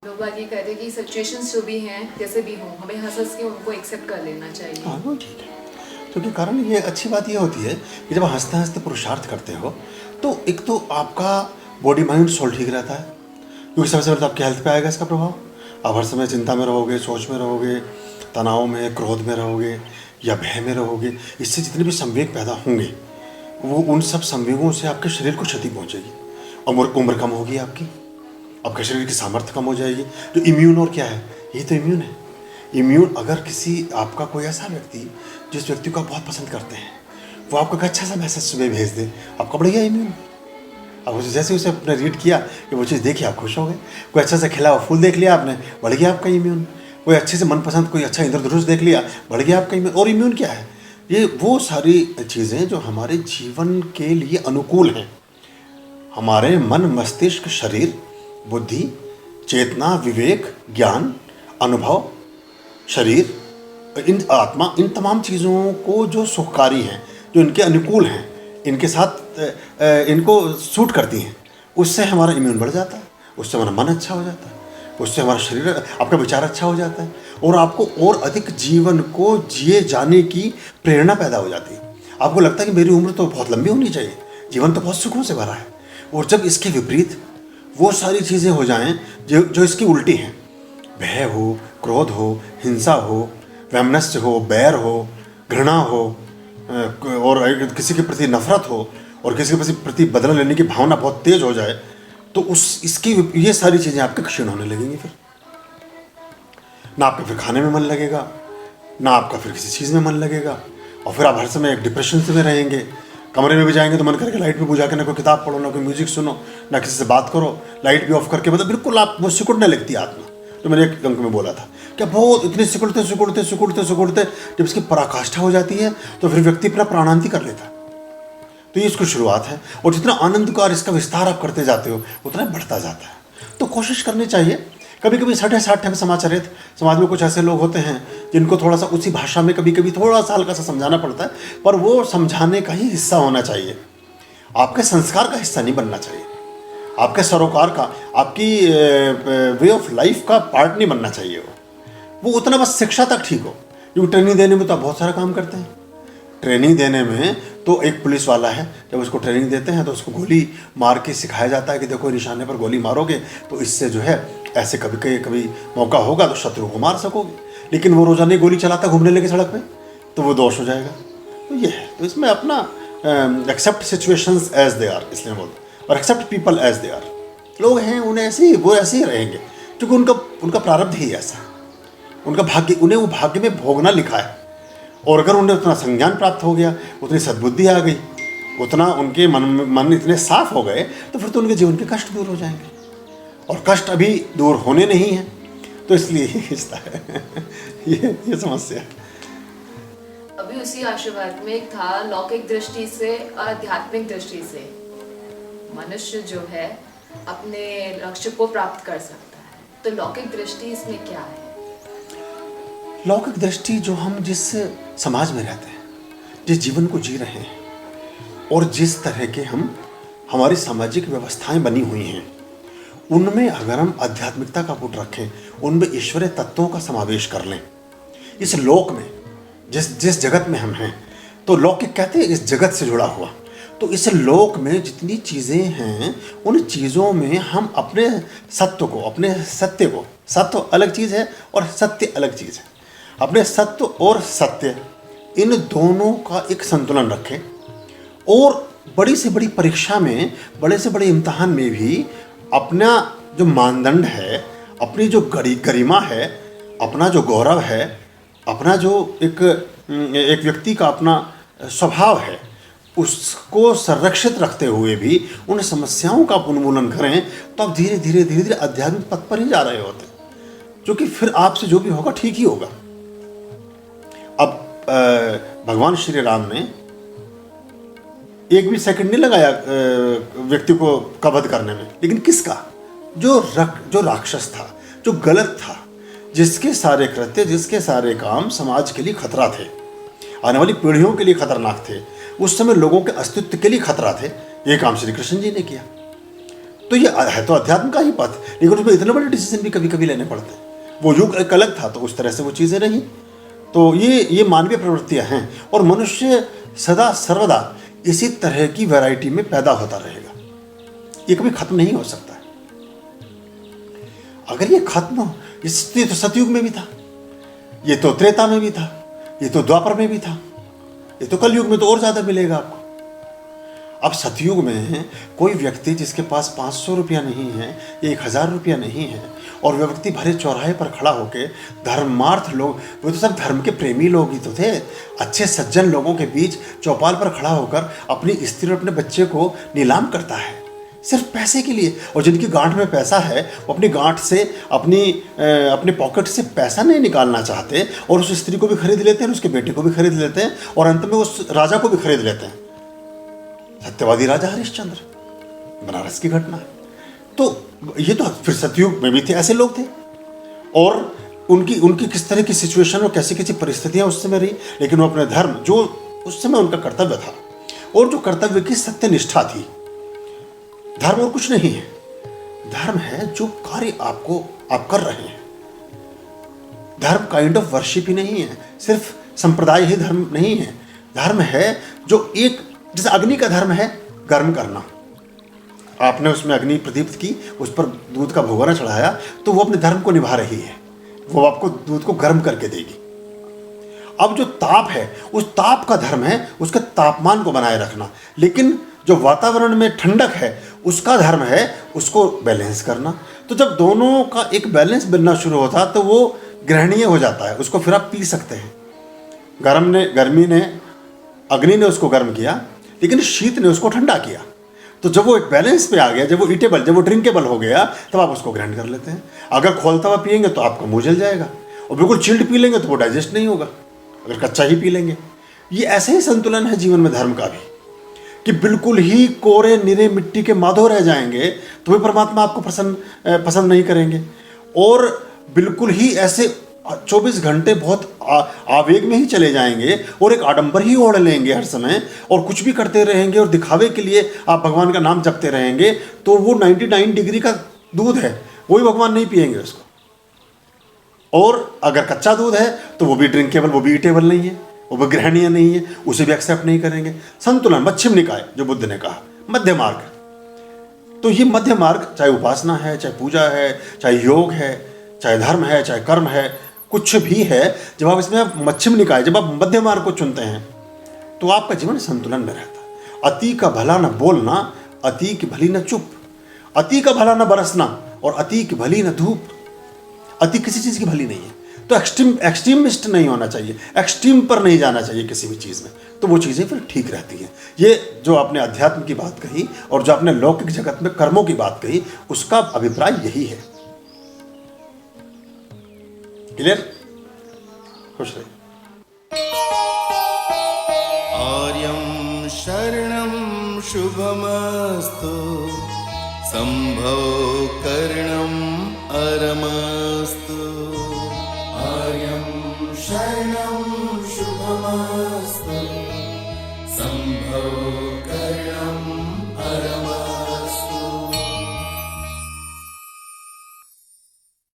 लोग बात ये कहते हैं कि सिचुएशंस जो भी हैं जैसे भी हों हमें हंस हंस के उनको एक्सेप्ट कर लेना चाहिए। हाँ, वो ठीक है। क्योंकि कारण ये अच्छी बात ये होती है कि जब हँसते-हँसते पुरुषार्थ करते हो, तो एक तो आपका बॉडी, माइंड, सोल ठीक रहता है। क्योंकि सबसे पहले तो आपकी हेल्थ पे आएगा इसका प्रभाव। आप हर समय चिंता में रहोगे, सोच में रहोगे, तनाव में, क्रोध में रहोगे या भय में रहोगे। इससे जितने भी संवेग पैदा होंगे, वो उन सब संवेगों से आपके शरीर को क्षति पहुँचेगी। उम्र कम होगी आपकी, आपके शरीर की सामर्थ्य कम हो जाएगी। जो इम्यून और क्या है, यही तो इम्यून है। इम्यून, अगर किसी आपका कोई ऐसा व्यक्ति जिस व्यक्ति को आप बहुत पसंद करते हैं, वो आपको एक अच्छा सा मैसेज सुबह भेज दे, आपका बढ़ गया इम्यून। अब उसे जैसे उसे आपने रीड किया कि वो चीज़ देखी, आप खुश हो गए। कोई अच्छा सा खिला हुआ फूल देख लिया आपने, बढ़ गया आपका इम्यून। कोई अच्छे से मनपसंद कोई अच्छा इंद्रधनुष देख लिया, बढ़ गया आपका इम्यून। और इम्यून क्या है? ये वो सारी चीज़ें जो हमारे जीवन के लिए अनुकूल हैं। हमारे मन, मस्तिष्क, शरीर, बुद्धि, चेतना, विवेक, ज्ञान, अनुभव, शरीर, आत्मा, इन तमाम चीज़ों को जो सुखकारी हैं, जो इनके अनुकूल हैं, इनके साथ इनको सूट करती हैं, उससे हमारा इम्यून बढ़ जाता है, उससे हमारा मन अच्छा हो जाता है, उससे हमारा शरीर, आपका विचार अच्छा हो जाता है और आपको और अधिक जीवन को जिए जाने की प्रेरणा पैदा हो जाती है। आपको लगता है कि मेरी उम्र तो बहुत लंबी होनी चाहिए, जीवन तो बहुत सुखों से भरा है। और जब इसके विपरीत वो सारी चीज़ें हो जाएं जो इसकी उल्टी हैं, भय हो, क्रोध हो, हिंसा हो, वैमनस्य हो, बैर हो, घृणा हो, और किसी के प्रति नफरत हो और किसी के प्रति बदला लेने की भावना बहुत तेज हो जाए, तो ये सारी चीज़ें आपके क्षीण होने लगेंगी। फिर ना आपका फिर खाने में मन लगेगा, ना आपका फिर किसी चीज़ में मन लगेगा, और फिर आप हर समय एक डिप्रेशन से में रहेंगे। कमरे में भी जाएंगे तो मन करके लाइट भी बुझा के ना कोई किताब पढ़ो, ना कोई म्यूजिक सुनो, ना किसी से बात करो, लाइट भी ऑफ करके, मतलब बिल्कुल आप वो सिकुड़ने लगती है आत्मा। तो मैंने एक अंक में बोला था क्या बहुत इतने सिकुड़ते सिकुड़ते सिकुड़ते सिकुड़ते जब इसकी पराकाष्ठा हो जाती है तो फिर व्यक्ति अपना प्राणांति कर लेता है। तो ये इसकी शुरुआत है, और जितना आनंदकार इसका विस्तार आप करते जाते हो उतना बढ़ता जाता है। तो कोशिश करनी चाहिए। कभी कभी सठे साठ में समाचारित समाज में कुछ ऐसे लोग होते हैं जिनको थोड़ा सा उसी भाषा में कभी कभी थोड़ा सा हल्का सा समझाना पड़ता है, पर वो समझाने का ही हिस्सा होना चाहिए, आपके संस्कार का हिस्सा नहीं बनना चाहिए, आपके सरोकार का, आपकी वे ऑफ लाइफ का पार्ट नहीं बनना चाहिए। वो उतना बस शिक्षा तक ठीक हो। क्योंकि ट्रेनिंग देने में तो आप बहुत सारा काम करते हैं। ट्रेनिंग देने में तो एक पुलिस वाला है, जब उसको ट्रेनिंग देते हैं तो उसको गोली मार के सिखाया जाता है कि देखो निशाने पर गोली मारोगे तो इससे जो है ऐसे कभी कभी मौका होगा तो शत्रु को मार सकोगे। लेकिन वो रोजाना गोली चलाता घूमने लगे सड़क पे तो वो दोष हो जाएगा। तो ये है, तो इसमें अपना accept situations as they are, इसलिए बोलते, और accept people as they are. लोग हैं, उन्हें वो ऐसे ही रहेंगे क्योंकि उनका प्रारब्ध ही ऐसा है, उनका भाग्य, उन्हें वो भाग्य में भोगना लिखा है। और अगर उन्हें उतना संज्ञान प्राप्त हो गया, उतनी सद्बुद्धि आ गई, उतना उनके मन इतने साफ हो गए, तो फिर तो उनके जीवन के कष्ट दूर हो जाएंगे। और कष्ट अभी दूर होने नहीं है, तो इसलिए ही खिंचता है ये समस्या। अभी उसी आशीर्वाद में एक था, लौकिक दृष्टि से और आध्यात्मिक दृष्टि से मनुष्य जो है अपने लक्ष्य को प्राप्त कर सकता है। तो लौकिक दृष्टि इसमें क्या है? लौकिक दृष्टि, जो हम जिस समाज में रहते हैं, जिस जीवन को जी रहे हैं और जिस तरह के हमारी सामाजिक व्यवस्थाएं बनी हुई हैं, उनमें अगर हम आध्यात्मिकता का पुट रखें, उनमें ईश्वरीय तत्वों का समावेश कर लें, इस लोक में जिस जगत में हम हैं, तो लौकिक कहते हैं इस जगत से जुड़ा हुआ, तो इस लोक में जितनी चीज़ें हैं उन चीज़ों में हम अपने सत्य को, अपने सत्य को, सत्य अलग चीज़ है और सत्य अलग चीज़ है, अपने सत्य और सत्य, इन दोनों का एक संतुलन रखें। और बड़ी से बड़ी परीक्षा में, बड़े से बड़े इम्तहान में भी अपना जो मानदंड है, अपनी जो गरिमा है, अपना जो गौरव है, अपना जो एक व्यक्ति का अपना स्वभाव है, उसको संरक्षित रखते हुए भी उन समस्याओं का उन्मूलन करें, तो आप धीरे धीरे धीरे धीरे आध्यात्मिक पथ पर ही जा रहे होते, क्योंकि फिर आपसे जो भी होगा ठीक ही होगा। अब भगवान श्री राम ने एक भी सेकंड नहीं लगाया व्यक्ति को वध करने में, लेकिन किसका? जो राक्षस था, जो गलत था, जिसके सारे कृत्य, जिसके सारे काम समाज के लिए खतरा थे, आने वाली पीढ़ियों के लिए खतरनाक थे, उस समय लोगों के अस्तित्व के लिए खतरा थे, ये काम श्री कृष्ण जी ने किया। तो ये है तो अध्यात्म का ही पथ, लेकिन उसमें इतने बड़े डिसीजन भी कभी कभी लेने पड़ते हैं। वो युग एक अलग था तो उस तरह से वो चीज़ें नहीं। तो ये मानवीय प्रवृत्तियां हैं और मनुष्य सदा सर्वदा इसी तरह की वैरायटी में पैदा होता रहेगा, ये कभी खत्म नहीं हो सकता है। अगर ये खत्म हो, ये तो सतयुग में भी था, ये तो त्रेता में भी था, ये तो द्वापर में भी था, ये तो कलयुग में तो और ज्यादा मिलेगा आपको। अब सतयुग में कोई व्यक्ति जिसके पास 500 रुपया नहीं है, 1000 रुपया नहीं है, और वह व्यक्ति भरे चौराहे पर खड़ा होकर धर्मार्थ लोग, वो तो सब धर्म के प्रेमी लोग ही तो थे, अच्छे सज्जन लोगों के बीच चौपाल पर खड़ा होकर अपनी स्त्री और अपने बच्चे को नीलाम करता है सिर्फ पैसे के लिए। और जिनकी गांठ में पैसा है वो अपनी गांठ से अपने पॉकेट से पैसा नहीं निकालना चाहते और उस स्त्री को भी खरीद लेते हैं, उसके बेटे को भी खरीद लेते हैं और अंत में उस राजा को भी खरीद लेते हैं। सत्यवादी राजा हरिश्चंद्र, बनारस की घटना है। तो ये तो फिर सतयुग में भी थे, ऐसे लोग थे, और उनकी किस तरह की सिचुएशन और कैसी कैसी परिस्थितियां उस समय रही, लेकिन वो अपने धर्म, जो उस समय उनका कर्तव्य था और जो कर्तव्य की सत्यनिष्ठा थी, धर्म और कुछ नहीं है। धर्म है जो कार्य आप कर रहे हैं। धर्म काइंड ऑफ वर्शिप ही नहीं है, सिर्फ संप्रदाय ही धर्म नहीं है। धर्म है जो एक, जैसे अग्नि का धर्म है गर्म करना, आपने उसमें अग्नि प्रदीप्त की, उस पर दूध का भगोना चढ़ाया, तो वो अपने धर्म को निभा रही है, वो आपको दूध को गर्म करके देगी। अब जो ताप है, उस ताप का धर्म है उसके तापमान को बनाए रखना, लेकिन जो वातावरण में ठंडक है उसका धर्म है उसको बैलेंस करना। तो जब दोनों का एक बैलेंस बनना शुरू होता तो वो ग्रहणीय हो जाता है, उसको फिर आप पी सकते हैं। अग्नि ने उसको गर्म किया, लेकिन शीत ने उसको ठंडा किया। तो जब वो एक बैलेंस पे आ गया, जब वो ईटेबल, जब वो ड्रिंकेबल हो गया, तब आप उसको ग्रहण कर लेते हैं। अगर खोलता हुआ पिएंगे तो आपका मुंह जल जाएगा, और बिल्कुल चिल्ड पी लेंगे तो वो डाइजेस्ट नहीं होगा, अगर कच्चा ही पी लेंगे। ये ऐसे ही संतुलन है जीवन में धर्म का भी, कि बिल्कुल ही कोरे निरे मिट्टी के माधो रह जाएंगे तो भी परमात्मा आपको पसंद नहीं करेंगे, और बिल्कुल ही ऐसे 24 घंटे बहुत आवेग में ही चले जाएंगे और एक आडंबर ही ओढ़ लेंगे हर समय, और कुछ भी करते रहेंगे और दिखावे के लिए आप भगवान का नाम जपते रहेंगे, तो वो 99 डिग्री का दूध है, वही भगवान नहीं पिएंगे उसको। और अगर कच्चा दूध है तो वो भी ड्रिंकेबल, वो भी ईटेबल नहीं है, वो भी ग्रहणीय नहीं है, उसे भी एक्सेप्ट नहीं करेंगे। संतुलन, मच्छिम निकाय जो बुद्ध ने कहा, मध्य मार्ग। तो ये मध्य मार्ग, चाहे उपासना है, चाहे पूजा है, चाहे योग है, चाहे धर्म है, चाहे कर्म है, कुछ भी है, जब आप इसमें मच्छिम निकाय, जब आप मध्य मार्ग को चुनते हैं तो आपका जीवन संतुलन में रहता है। अति का भला न बोलना, अति की भली न चुप, अति का भला न बरसना और अति की भली न धूप। अति किसी चीज़ की भली नहीं है, तो एक्सट्रीमिस्ट नहीं होना चाहिए, एक्सट्रीम पर नहीं जाना चाहिए किसी भी चीज़ में, तो वो चीज़ें फिर ठीक रहती हैं। ये जो आपने अध्यात्म की बात कही और जो आपने लौकिक जगत में कर्मों की बात कही, उसका अभिप्राय यही है। क्लियर? खुश रहिए। आर्यं शरणं शुभमस्तु, संभव करणं अरमस्तु। आर्यं शरणं शुभमस्तु, संभव